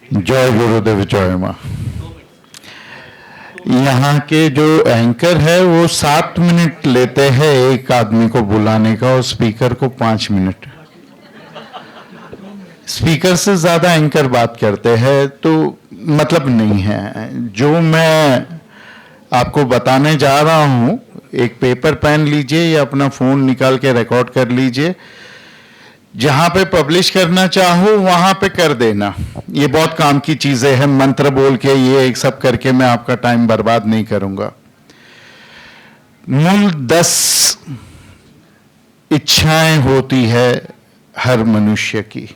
जय गुरुदेव जय माँ। यहाँ के जो एंकर है वो 7 मिनट लेते हैं एक आदमी को बुलाने का और स्पीकर को 5 मिनट। स्पीकर से ज्यादा एंकर बात करते हैं तो मतलब नहीं है। जो मैं आपको बताने जा रहा हूँ, एक पेपर पेन लीजिए या अपना फोन निकाल के रिकॉर्ड कर लीजिए। जहां पे पब्लिश करना चाहो वहां पे कर देना। ये बहुत काम की चीजें हैं। मंत्र बोल के ये एक सब करके मैं आपका टाइम बर्बाद नहीं करूंगा। मूल 10 इच्छाएं होती है हर मनुष्य की,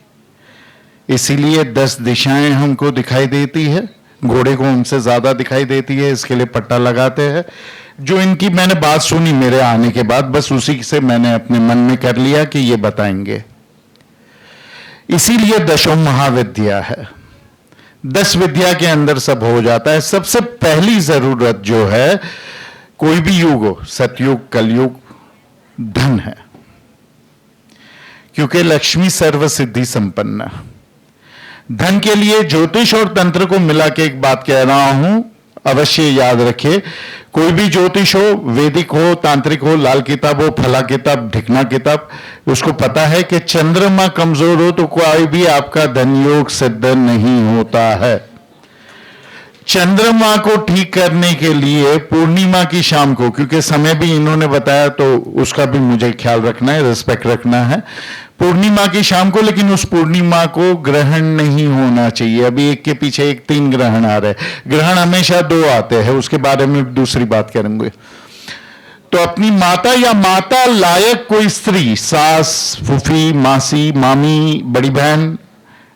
इसीलिए 10 दिशाएं हमको दिखाई देती है। घोड़े को हमसे ज्यादा दिखाई देती है, इसके लिए पट्टा लगाते हैं। जो इनकी मैंने बात सुनी मेरे आने के बाद, बस उसी से मैंने अपने मन में कर लिया कि ये बताएंगे। इसीलिए 10 महाविद्या है। 10 विद्या के अंदर सब हो जाता है। सबसे पहली जरूरत जो है, कोई भी युग हो, सतयुग कलयुग, धन है। क्योंकि लक्ष्मी सर्व सिद्धि संपन्न। धन के लिए ज्योतिष और तंत्र को मिला के एक बात कह रहा हूं, अवश्य याद रखिए। कोई भी ज्योतिष हो, वैदिक हो, तांत्रिक हो, लाल किताब हो, फला किताब, ढिकना किताब, उसको पता है कि चंद्रमा कमजोर हो तो कोई भी आपका धन योग सिद्ध नहीं होता है। चंद्रमा को ठीक करने के लिए पूर्णिमा की शाम को, क्योंकि समय भी इन्होंने बताया तो उसका भी मुझे ख्याल रखना है, रिस्पेक्ट रखना है। पूर्णिमा की शाम को, लेकिन उस पूर्णिमा को ग्रहण नहीं होना चाहिए। अभी एक के पीछे एक 3 ग्रहण आ रहे। ग्रहण हमेशा 2 आते हैं, उसके बारे में दूसरी बात करेंगे। तो अपनी माता या माता लायक कोई स्त्री, सास, फूफी, मासी, मामी, बड़ी बहन,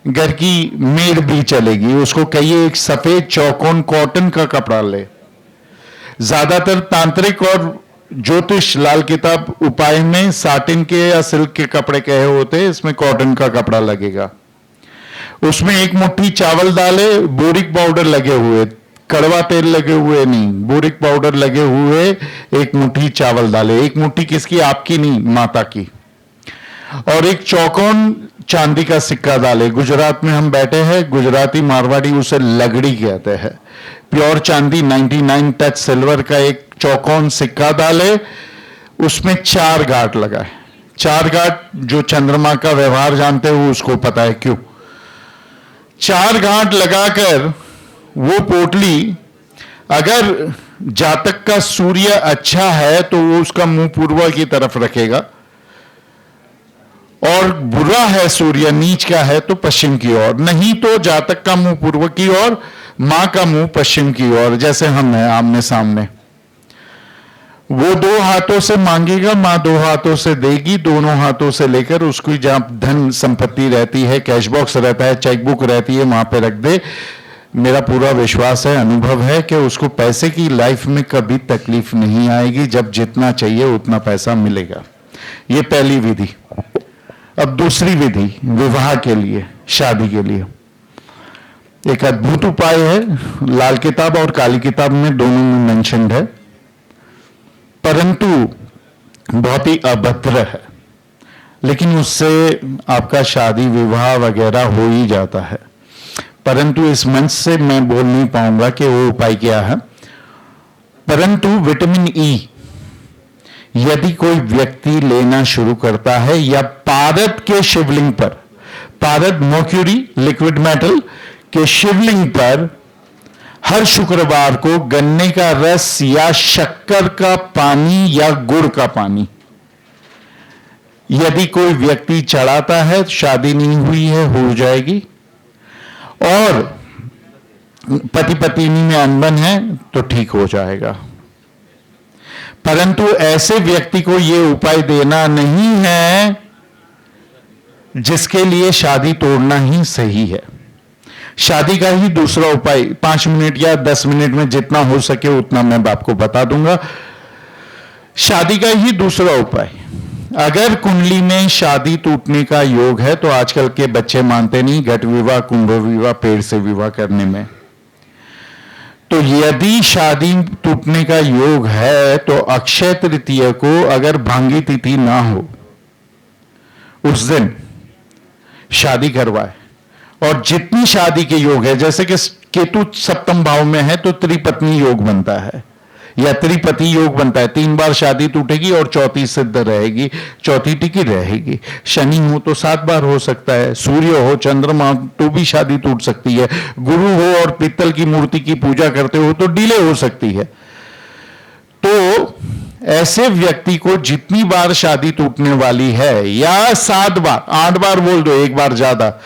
घर की मेड भी चलेगी, उसको कहिए एक सफेद चौकोन कॉटन का कपड़ा ले। ज्यादातर तांत्रिक और ज्योतिष लाल किताब उपाय में साटिन के या सिल्क के कपड़े कहे होते हैं, इसमें कॉटन का कपड़ा लगेगा। उसमें एक मुट्ठी चावल डाले, बोरिक पाउडर लगे हुए, कड़वा तेल लगे हुए नहीं, बोरिक पाउडर लगे हुए एक मुट्ठी चावल डाले। एक मुट्ठी किसकी? आपकी नहीं, माता की। और एक चौकोन चांदी का सिक्का डाले। गुजरात में हम बैठे हैं, गुजराती मारवाड़ी उसे लगड़ी कहते हैं। प्योर चांदी 99 टच सिल्वर का एक चौकोन सिक्का डाले, उसमें 4 गांठ लगाए। 4 गांठ, जो चंद्रमा का व्यवहार जानते हो उसको पता है क्यों। 4 गांठ लगाकर वो पोटली, अगर जातक का सूर्य अच्छा है तो वो उसका मुंह पूर्व की तरफ रखेगा, और बुरा है, सूर्य नीच का है तो पश्चिम की ओर। नहीं तो जातक का मुंह पूर्व की ओर, मां का मुंह पश्चिम की ओर, जैसे हम हैं आमने सामने। वो 2 हाथों से मांगेगा, मां 2 हाथों से देगी। दोनों हाथों से लेकर उसकी जहां धन संपत्ति रहती है, कैश बॉक्स रहता है, चेकबुक रहती है, वहां पे रख दे। मेरा पूरा विश्वास है, अनुभव है कि उसको पैसे की लाइफ में कभी तकलीफ नहीं आएगी। जब जितना चाहिए उतना पैसा मिलेगा। ये पहली विधि। अब दूसरी विधि, विवाह के लिए, शादी के लिए एक अद्भुत उपाय है। लाल किताब और काली किताब में दोनों में मेंशन्ड है, परंतु बहुत ही अभद्र है। लेकिन उससे आपका शादी विवाह वगैरह हो ही जाता है। परंतु इस मंच से मैं बोल नहीं पाऊंगा कि वो उपाय क्या है। परंतु विटामिन ई यदि कोई व्यक्ति लेना शुरू करता है, या पारद के शिवलिंग पर, पारद मर्क्यूरी लिक्विड मेटल के शिवलिंग पर हर शुक्रवार को गन्ने का रस या शक्कर का पानी या गुड़ का पानी यदि कोई व्यक्ति चढ़ाता है, शादी नहीं हुई है हो जाएगी। और पति पत्नी में अनबन है तो ठीक हो जाएगा। परंतु ऐसे व्यक्ति को यह उपाय देना नहीं है जिसके लिए शादी तोड़ना ही सही है। शादी का ही दूसरा उपाय 5 मिनट या 10 मिनट में जितना हो सके उतना मैं आपको बता दूंगा। शादी का ही दूसरा उपाय, अगर कुंडली में शादी टूटने का योग है, तो आजकल के बच्चे मानते नहीं, घट विवाह, कुंभ विवाह, पेड़ से विवाह करने में। तो यदि शादी टूटने का योग है तो अक्षय तृतीया को अगर भांगी तिथि ना हो, उस दिन शादी करवाए और जितनी शादी के योग है, जैसे कि केतु सप्तम भाव में है तो त्रिपत्नी योग बनता है या त्रिपति योग बनता है, 3 बार शादी टूटेगी और चौथी सिद्ध रहेगी, चौथी टिकी रहेगी। शनि हो तो 7 बार हो सकता है, सूर्य हो, चंद्रमा तो भी शादी टूट सकती है, गुरु हो और पित्तल की मूर्ति की पूजा करते हो तो डिले हो सकती है। तो ऐसे व्यक्ति को जितनी बार शादी टूटने वाली है, या 7 बार, 8 बार बोल दो, एक बार ज्यादा,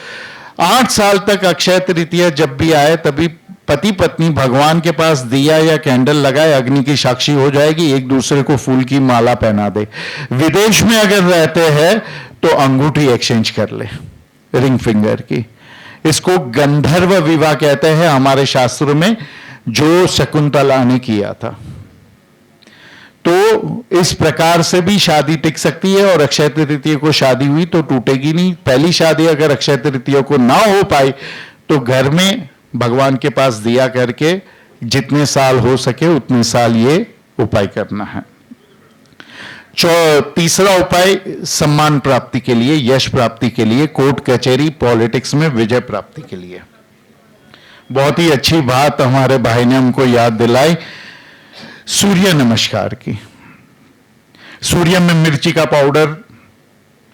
8 साल तक अक्षय तृतीया जब भी आए तभी पति पत्नी भगवान के पास दिया या कैंडल लगाए, अग्नि की साक्षी हो जाएगी, एक दूसरे को फूल की माला पहना दे। विदेश में अगर रहते हैं तो अंगूठी एक्सचेंज कर ले, रिंग फिंगर की। इसको गंधर्व विवाह कहते हैं हमारे शास्त्र में, जो शकुंतला ने किया था। तो इस प्रकार से भी शादी टिक सकती है, और अक्षय तृतीया को शादी हुई तो टूटेगी नहीं। पहली शादी अगर अक्षय तृतीया को ना हो पाई तो घर में भगवान के पास दिया करके जितने साल हो सके उतने साल ये उपाय करना है। तीसरा उपाय सम्मान प्राप्ति के लिए, यश प्राप्ति के लिए, कोर्ट कचहरी पॉलिटिक्स में विजय प्राप्ति के लिए। बहुत ही अच्छी बात हमारे भाई ने हमको याद दिलाई सूर्य नमस्कार की। सूर्य में मिर्ची का पाउडर,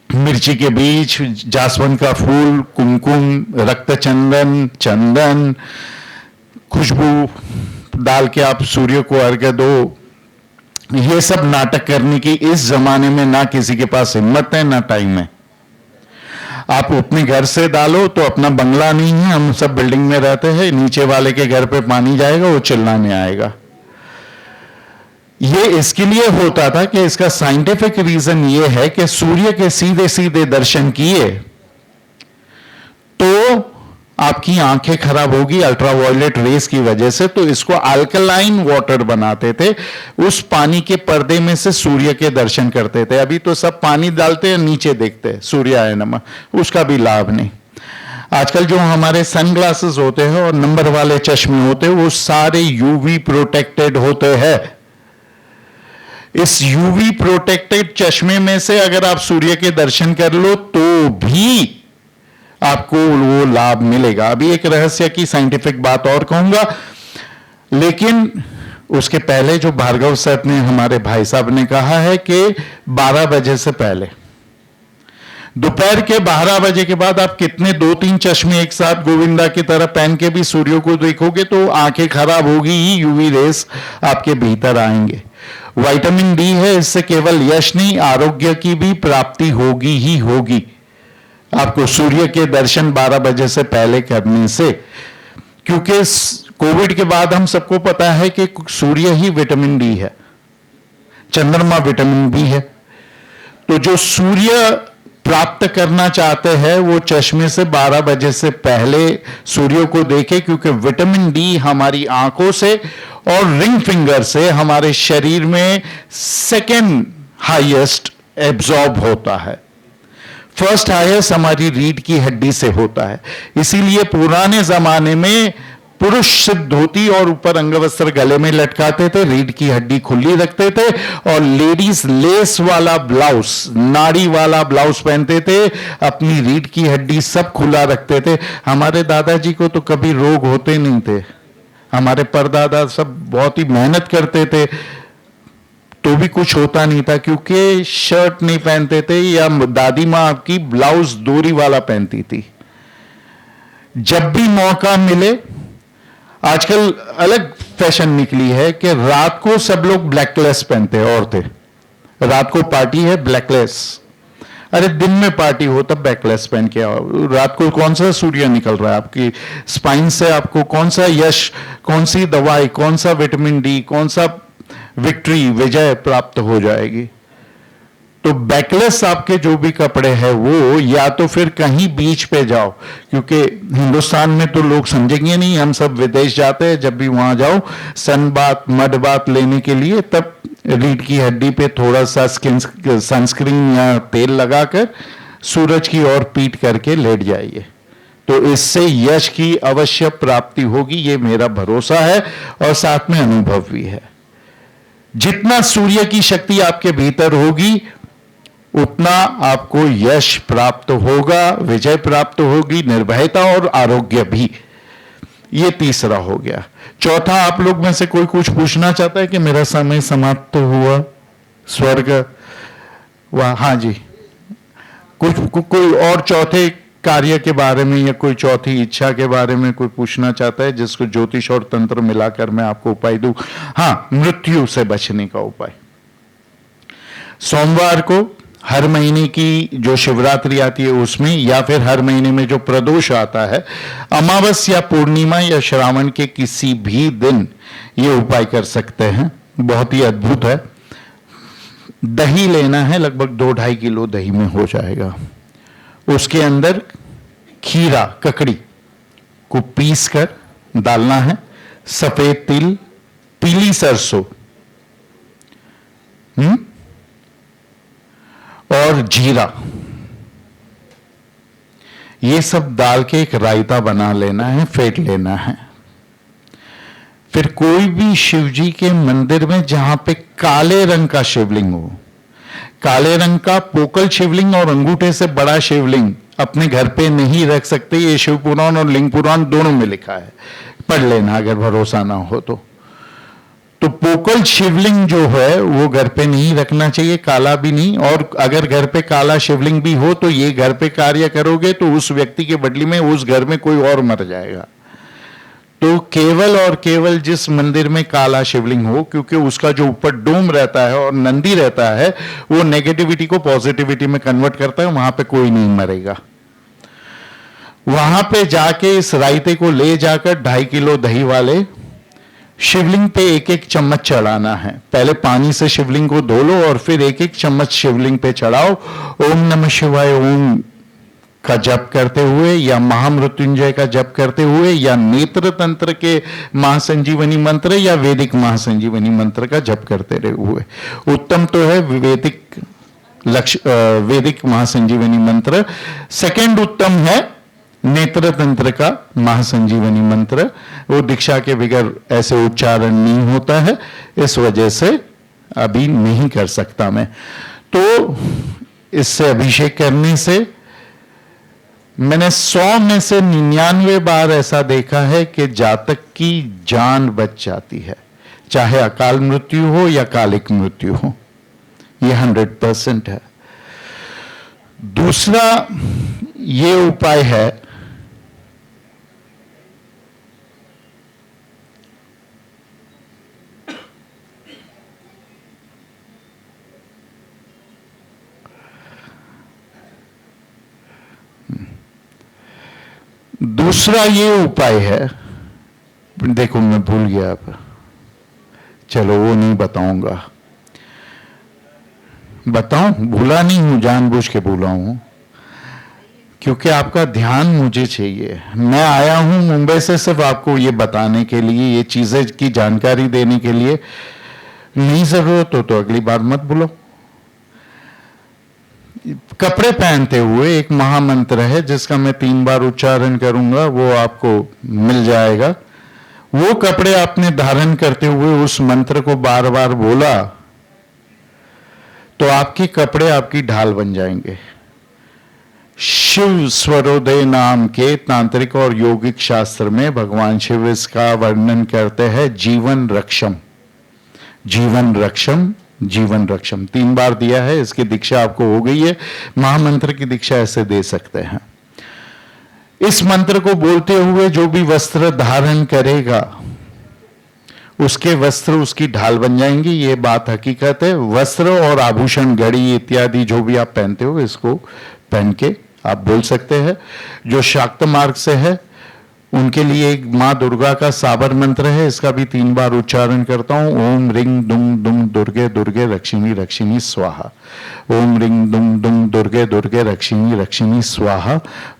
मिर्ची के बीज, जासवंत का फूल, कुमकुम, रक्त चंदन, चंदन, खुशबू डाल के आप सूर्य को अर्घ्य दो। ये सब नाटक करने की इस जमाने में ना किसी के पास हिम्मत है ना टाइम है। आप अपने घर से डालो तो अपना बंगला नहीं है, हम सब बिल्डिंग में रहते हैं, नीचे वाले के घर पे पानी जाएगा, वो चिल्लाने आएगा। ये इसके लिए होता था कि इसका साइंटिफिक रीजन ये है कि सूर्य के सीधे सीधे दर्शन किए तो आपकी आंखें खराब होगी अल्ट्रावायलेट रेस की वजह से, तो इसको अल्कलाइन वाटर बनाते थे। उस पानी के पर्दे में से सूर्य के दर्शन करते थे। अभी तो सब पानी डालते हैं, नीचे देखते हैं सूर्याय नमः, उसका भी लाभ नहीं। आजकल जो हमारे सनग्लासेस होते हैं और नंबर वाले चश्मे होते हैं वो सारे यूवी प्रोटेक्टेड होते हैं। इस यूवी प्रोटेक्टेड चश्मे में से अगर आप सूर्य के दर्शन कर लो तो भी आपको वो लाभ मिलेगा। अभी एक रहस्य की साइंटिफिक बात और कहूंगा, लेकिन उसके पहले जो भार्गव सर ने, हमारे भाई साहब ने कहा है कि 12 बजे से पहले, दोपहर के 12 बजे के बाद आप कितने 2-3 चश्मे एक साथ गोविंदा की तरह पहन के भी सूर्य को देखोगे तो आंखें खराब होगी ही, यूवी रेस आपके भीतर आएंगे। विटामिन डी है, इससे केवल यश नहीं आरोग्य की भी प्राप्ति होगी ही होगी आपको सूर्य के दर्शन 12 बजे से पहले करने से। क्योंकि कोविड के बाद हम सबको पता है कि सूर्य ही विटामिन डी है, चंद्रमा विटामिन बी है। तो जो सूर्य प्राप्त करना चाहते हैं वो चश्मे से 12 बजे से पहले सूर्य को देखें, क्योंकि विटामिन डी हमारी आंखों से और रिंग फिंगर से हमारे शरीर में सेकेंड हाईएस्ट एब्जॉर्ब होता है। फर्स्ट हाईएस्ट हमारी रीढ़ की हड्डी से होता है। इसीलिए पुराने जमाने में पुरुष सिर्फ धोती और ऊपर अंगवस्त्र गले में लटकाते थे, रीढ़ की हड्डी खुली रखते थे, और लेडीज लेस वाला ब्लाउज, नाड़ी वाला ब्लाउज पहनते थे, अपनी रीढ़ की हड्डी सब खुला रखते थे। हमारे दादाजी को तो कभी रोग होते नहीं थे, हमारे परदादा सब बहुत ही मेहनत करते थे तो भी कुछ होता नहीं था, क्योंकि शर्ट नहीं पहनते थे, या दादी माँ आपकी ब्लाउज डोरी वाला पहनती थी। जब भी मौका मिले, आजकल अलग फैशन निकली है कि रात को सब लोग ब्लैकलेस पहनते हैं, औरतें रात को पार्टी है ब्लैकलेस, अरे दिन में पार्टी हो तब ब्लैकलेस पहन के आओ। रात को कौन सा सूर्य निकल रहा है आपकी स्पाइन से, आपको कौन सा यश, कौन सी दवाई, कौन सा विटामिन डी, कौन सा विक्ट्री, विजय प्राप्त हो जाएगी। तो बैकलेस आपके जो भी कपड़े हैं वो या तो फिर कहीं बीच पे जाओ, क्योंकि हिंदुस्तान में तो लोग समझेंगे नहीं, हम सब विदेश जाते हैं, जब भी वहां जाओ सन बात मड बात लेने के लिए, तब रीढ़ की हड्डी पे थोड़ा सा सनस्क्रीन या तेल लगाकर सूरज की ओर पीट करके लेट जाइए, तो इससे यश की अवश्य प्राप्ति होगी। ये मेरा भरोसा है और साथ में अनुभव भी है। जितना सूर्य की शक्ति आपके भीतर होगी उतना आपको यश प्राप्त होगा, विजय प्राप्त होगी, निर्भयता और आरोग्य भी। ये तीसरा हो गया। चौथा, आप लोग में से कोई कुछ पूछना चाहता है कि मेरा समय समाप्त तो हुआ, स्वर्ग वाह, हाँ जी, कोई और चौथे कार्य के बारे में या कोई चौथी इच्छा के बारे में कोई पूछना चाहता है, जिसको ज्योतिष और तंत्र मिलाकर मैं आपको उपाय दूं? हाँ, मृत्यु से बचने का उपाय। सोमवार को हर महीने की जो शिवरात्रि आती है उसमें, या फिर हर महीने में जो प्रदोष आता है, अमावस्या, पूर्णिमा या श्रावण के किसी भी दिन ये उपाय कर सकते हैं। बहुत ही अद्भुत है। दही लेना है, लगभग 2-2.5 किलो दही में हो जाएगा। उसके अंदर खीरा, ककड़ी को पीस कर डालना है, सफेद तिल, पीली सरसों और जीरा, ये सब डाल के एक रायता बना लेना है, फेंट लेना है। फिर कोई भी शिव जी के मंदिर में जहां पे काले रंग का शिवलिंग हो, काले रंग का पोकल शिवलिंग और अंगूठे से बड़ा शिवलिंग अपने घर पे नहीं रख सकते। ये शिव पुराण और लिंग पुराण दोनों में लिखा है, पढ़ लेना अगर भरोसा ना हो तो पोकल शिवलिंग जो है वो घर पे नहीं रखना चाहिए, काला भी नहीं। और अगर घर पे काला शिवलिंग भी हो तो ये घर पे कार्य करोगे तो उस व्यक्ति के बदले में उस घर में कोई और मर जाएगा। तो केवल और केवल जिस मंदिर में काला शिवलिंग हो, क्योंकि उसका जो ऊपर डोम रहता है और नंदी रहता है, वो नेगेटिविटी को पॉजिटिविटी में कन्वर्ट करता है, वहां पे कोई नहीं मरेगा। वहां पे जाके इस रायते को ले जाकर 2.5 किलो दही वाले शिवलिंग पे 1-1 चम्मच चढ़ाना है। पहले पानी से शिवलिंग को धो लो और फिर 1-1 चम्मच शिवलिंग पे चढ़ाओ। ओम नमः शिवाय ओम का जप करते हुए, या महामृत्युंजय का जप करते हुए, या नेत्र तंत्र के महासंजीवनी मंत्र या वैदिक महासंजीवनी मंत्र का जप करते रहे हुए। उत्तम तो है वैदिक महासंजीवनी मंत्र। सेकंड उत्तम है नेत्र तंत्र का महासंजीवनी मंत्र। वो दीक्षा के बगैर ऐसे उच्चारण नहीं होता है, इस वजह से अभी नहीं कर सकता मैं। तो इससे अभिषेक करने से मैंने 100 में से 99 बार ऐसा देखा है कि जातक की जान बच जाती है, चाहे अकाल मृत्यु हो या कालिक मृत्यु हो। ये 100% है। दूसरा ये उपाय है, दूसरा ये उपाय है, देखो मैं भूल गया अब, चलो वो नहीं बताऊंगा। बताऊं? भूला नहीं हूं, जानबूझ के भूला हूं, क्योंकि आपका ध्यान मुझे चाहिए। मैं आया हूं मुंबई से सिर्फ आपको ये बताने के लिए, ये चीजें की जानकारी देने के लिए। नहीं जरूरत हो तो अगली बार मत भूलो। कपड़े पहनते हुए एक महामंत्र है जिसका मैं 3 बार उच्चारण करूंगा, वो आपको मिल जाएगा। वो कपड़े आपने धारण करते हुए उस मंत्र को बार बार बोला तो आपके कपड़े आपकी ढाल बन जाएंगे। शिव स्वरोदय नाम के तांत्रिक और यौगिक शास्त्र में भगवान शिव इसका वर्णन करते हैं, जीवन रक्षम, जीवन रक्षम, जीवन रक्षम 3 बार दिया है। इसकी दीक्षा आपको हो गई है। महामंत्र की दीक्षा ऐसे दे सकते हैं। इस मंत्र को बोलते हुए जो भी वस्त्र धारण करेगा उसके वस्त्र उसकी ढाल बन जाएंगी। ये बात हकीकत है। वस्त्र और आभूषण, घड़ी इत्यादि जो भी आप पहनते हो, इसको पहन के आप बोल सकते हैं। जो शाक्त मार्ग से है उनके लिए एक माँ दुर्गा का साबर मंत्र है, इसका भी 3 बार उच्चारण करता हूं। ओम रिंग दुंग दुंग दुर्गे दुर्गे रक्षिणी रक्षिणी स्वाहा। ओम रिंग दुंग दुंग दुर्गे दुर्गे रक्षिणी रक्षिणी स्वाहा।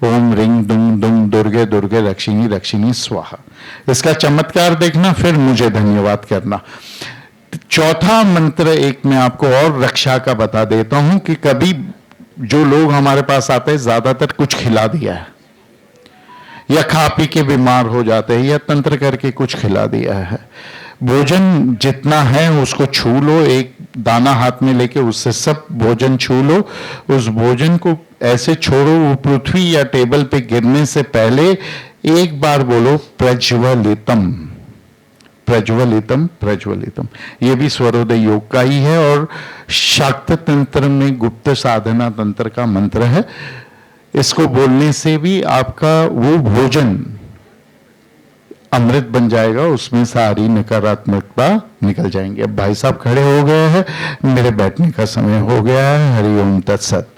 ओम रिंग दुंग दुंग दुर्गे दुर्गे रक्षिणी रक्षिणी स्वाहा। इसका चमत्कार देखना, फिर मुझे धन्यवाद करना। चौथा मंत्र एक मैं आपको और रक्षा का बता देता हूं कि कभी जो लोग हमारे पास आते हैं ज्यादातर कुछ खिला दिया है या खा पी के बीमार हो जाते हैं या तंत्र करके कुछ खिला दिया है। भोजन जितना है उसको छू लो, एक दाना हाथ में लेके उससे सब भोजन छू लो, उस भोजन को ऐसे छोड़ो, वो पृथ्वी या टेबल पे गिरने से पहले एक बार बोलो प्रज्वलितम प्रज्वलितम प्रज्वलितम। ये भी स्वरोदय योग का ही है और शाक्त तंत्र में गुप्त साधना तंत्र का मंत्र है। इसको बोलने से भी आपका वो भोजन अमृत बन जाएगा, उसमें सारी नकारात्मकता निकल जाएंगे। अब भाई साहब खड़े हो गए हैं, मेरे बैठने का समय हो गया है। हरि ओम तत्सत।